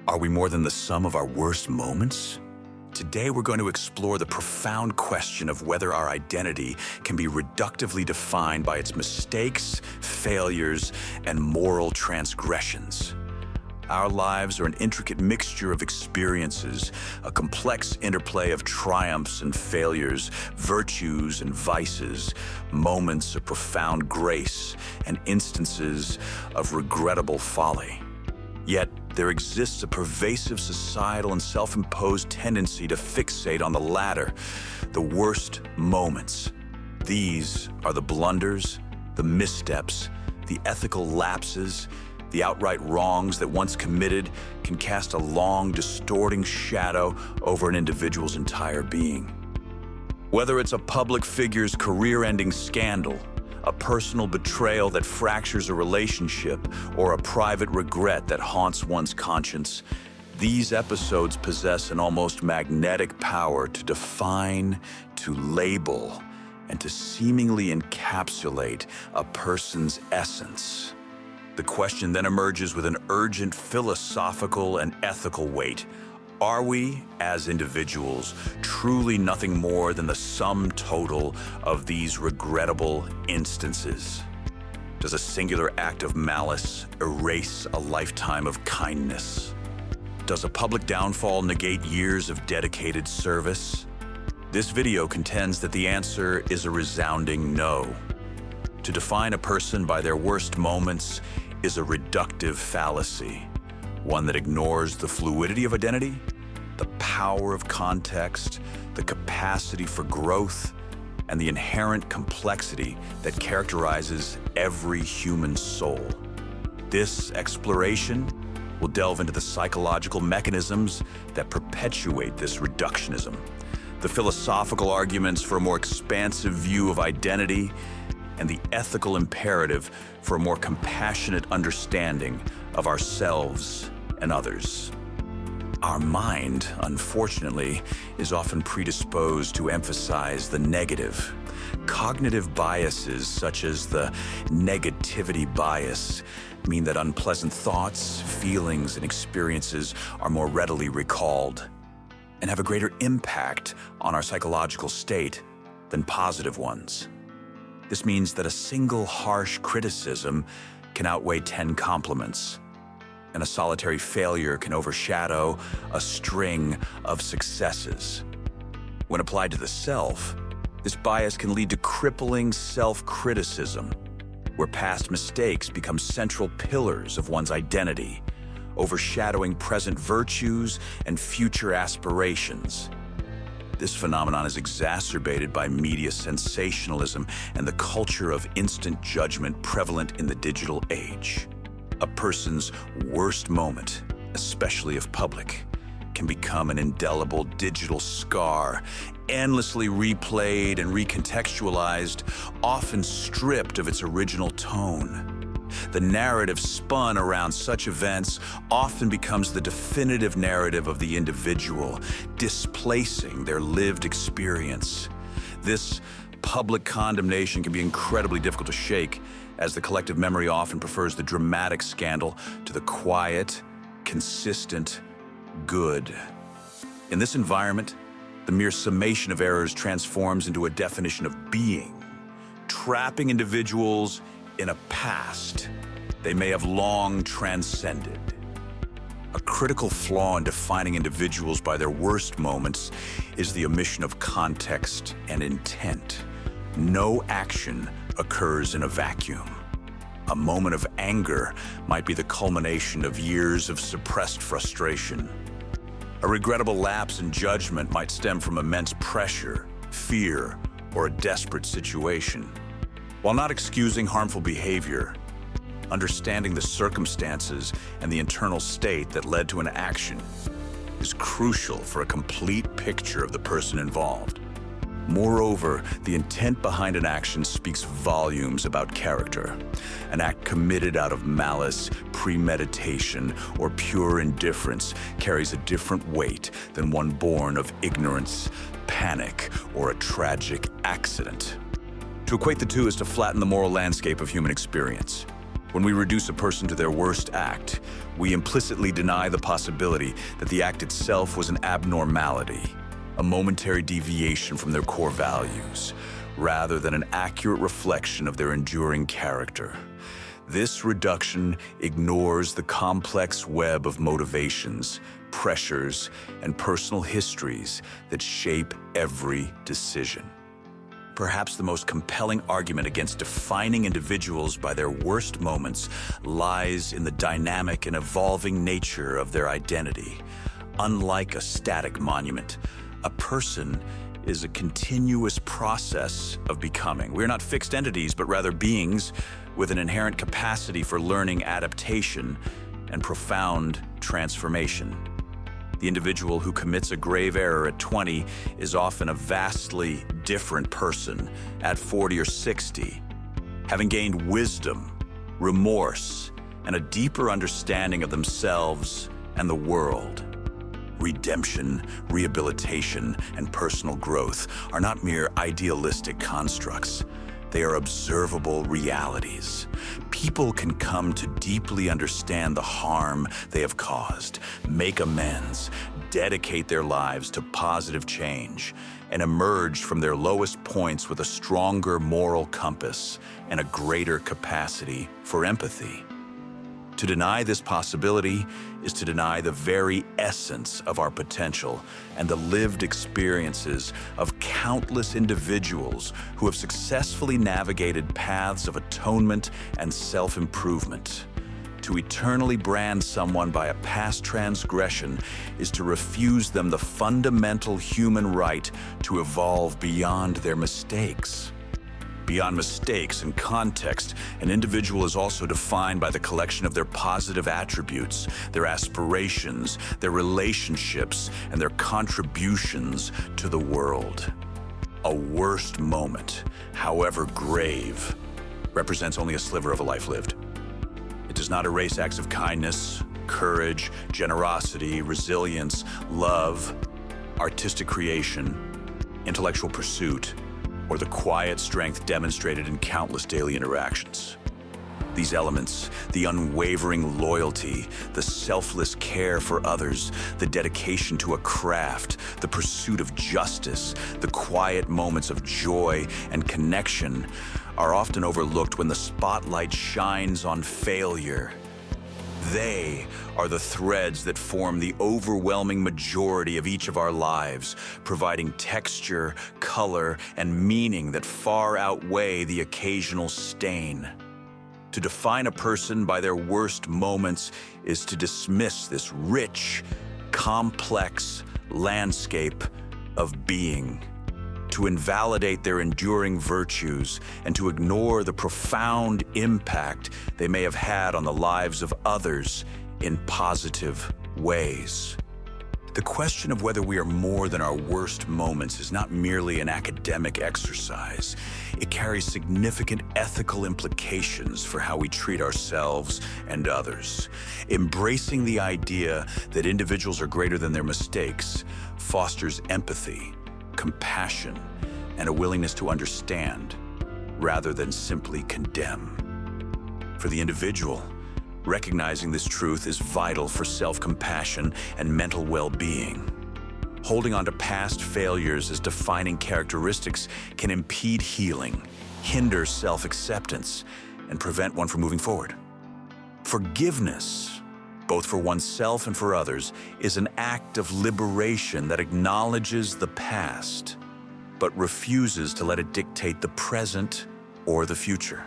Are we more than the sum of our worst moments? Today we're going to explore the profound question of whether our identity can be reductively defined by its mistakes, failures, and moral transgressions. Our lives are an intricate mixture of experiences, a complex interplay of triumphs and failures, virtues and vices, moments of profound grace, and instances of regrettable folly. Yet, there exists a pervasive societal and self-imposed tendency to fixate on the latter, the worst moments. These are the blunders, the missteps, the ethical lapses, the outright wrongs that once committed can cast a long, distorting shadow over an individual's entire being. Whether it's a public figure's career-ending scandal, a personal betrayal that fractures a relationship, or a private regret that haunts one's conscience, these episodes possess an almost magnetic power to define, to label, and to seemingly encapsulate a person's essence. The question then emerges with an urgent philosophical and ethical weight. Are we, as individuals, truly nothing more than the sum total of these regrettable instances? Does a singular act of malice erase a lifetime of kindness? Does a public downfall negate years of dedicated service? This video contends that the answer is a resounding no. To define a person by their worst moments is a reductive fallacy, one that ignores the fluidity of identity, the power of context, the capacity for growth, and the inherent complexity that characterizes every human soul. This exploration will delve into the psychological mechanisms that perpetuate this reductionism, the philosophical arguments for a more expansive view of identity, and the ethical imperative for a more compassionate understanding of ourselves and others. Our mind, unfortunately, is often predisposed to emphasize the negative. Cognitive biases, such as the negativity bias, mean that unpleasant thoughts, feelings, and experiences are more readily recalled and have a greater impact on our psychological state than positive ones. This means that a single harsh criticism can outweigh 10 compliments, and a solitary failure can overshadow a string of successes. When applied to the self, this bias can lead to crippling self-criticism, where past mistakes become central pillars of one's identity, overshadowing present virtues and future aspirations. This phenomenon is exacerbated by media sensationalism and the culture of instant judgment prevalent in the digital age. A person's worst moment, especially if public, can become an indelible digital scar, endlessly replayed and recontextualized, often stripped of its original tone. The narrative spun around such events often becomes the definitive narrative of the individual, displacing their lived experience. This public condemnation can be incredibly difficult to shake, as the collective memory often prefers the dramatic scandal to the quiet, consistent good. In this environment, the mere summation of errors transforms into a definition of being, trapping individuals in a past they may have long transcended. A critical flaw in defining individuals by their worst moments is the omission of context and intent. No action occurs in a vacuum. A moment of anger might be the culmination of years of suppressed frustration. A regrettable lapse in judgment might stem from immense pressure, fear, or a desperate situation. While not excusing harmful behavior, understanding the circumstances and the internal state that led to an action is crucial for a complete picture of the person involved. Moreover, the intent behind an action speaks volumes about character. An act committed out of malice, premeditation, or pure indifference carries a different weight than one born of ignorance, panic, or a tragic accident. To equate the two is to flatten the moral landscape of human experience. When we reduce a person to their worst act, we implicitly deny the possibility that the act itself was an abnormality, a momentary deviation from their core values, rather than an accurate reflection of their enduring character. This reduction ignores the complex web of motivations, pressures, and personal histories that shape every decision. Perhaps the most compelling argument against defining individuals by their worst moments lies in the dynamic and evolving nature of their identity. Unlike a static monument, a person is a continuous process of becoming. We're not fixed entities, but rather beings with an inherent capacity for learning, adaptation, and profound transformation. The individual who commits a grave error at 20 is often a vastly different person at 40 or 60, having gained wisdom, remorse, and a deeper understanding of themselves and the world. Redemption, rehabilitation, and personal growth are not mere idealistic constructs. They are observable realities. People can come to deeply understand the harm they have caused, make amends, dedicate their lives to positive change, and emerge from their lowest points with a stronger moral compass and a greater capacity for empathy. To deny this possibility is to deny the very essence of our potential and the lived experiences of countless individuals who have successfully navigated paths of atonement and self-improvement. To eternally brand someone by a past transgression is to refuse them the fundamental human right to evolve beyond their mistakes. Beyond mistakes and context, an individual is also defined by the collection of their positive attributes, their aspirations, their relationships, and their contributions to the world. A worst moment, however grave, represents only a sliver of a life lived. It does not erase acts of kindness, courage, generosity, resilience, love, artistic creation, intellectual pursuit, or the quiet strength demonstrated in countless daily interactions. These elements, the unwavering loyalty, the selfless care for others, the dedication to a craft, the pursuit of justice, the quiet moments of joy and connection, are often overlooked when the spotlight shines on failure. They are the threads that form the overwhelming majority of each of our lives, providing texture, color, and meaning that far outweigh the occasional stain. To define a person by their worst moments is to dismiss this rich, complex landscape of being, to invalidate their enduring virtues, and to ignore the profound impact they may have had on the lives of others in positive ways. The question of whether we are more than our worst moments is not merely an academic exercise. It carries significant ethical implications for how we treat ourselves and others. Embracing the idea that individuals are greater than their mistakes fosters empathy, compassion, and a willingness to understand, rather than simply condemn. For the individual, recognizing this truth is vital for self-compassion and mental well-being. Holding on to past failures as defining characteristics can impede healing, hinder self-acceptance, and prevent one from moving forward. Forgiveness, both for oneself and for others, is an act of liberation that acknowledges the past, but refuses to let it dictate the present or the future.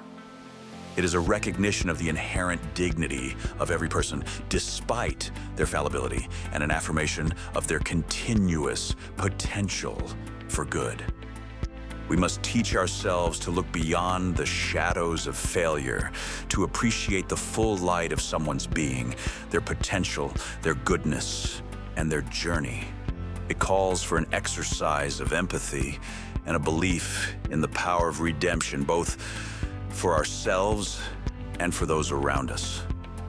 It is a recognition of the inherent dignity of every person, despite their fallibility, and an affirmation of their continuous potential for good. We must teach ourselves to look beyond the shadows of failure, to appreciate the full light of someone's being, their potential, their goodness, and their journey. It calls for an exercise of empathy and a belief in the power of redemption, both for ourselves and for those around us.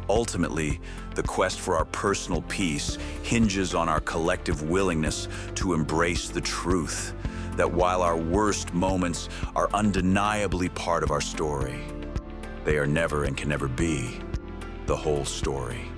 Ultimately, the quest for our personal peace hinges on our collective willingness to embrace the truth that while our worst moments are undeniably part of our story, They are never and can never be the whole story.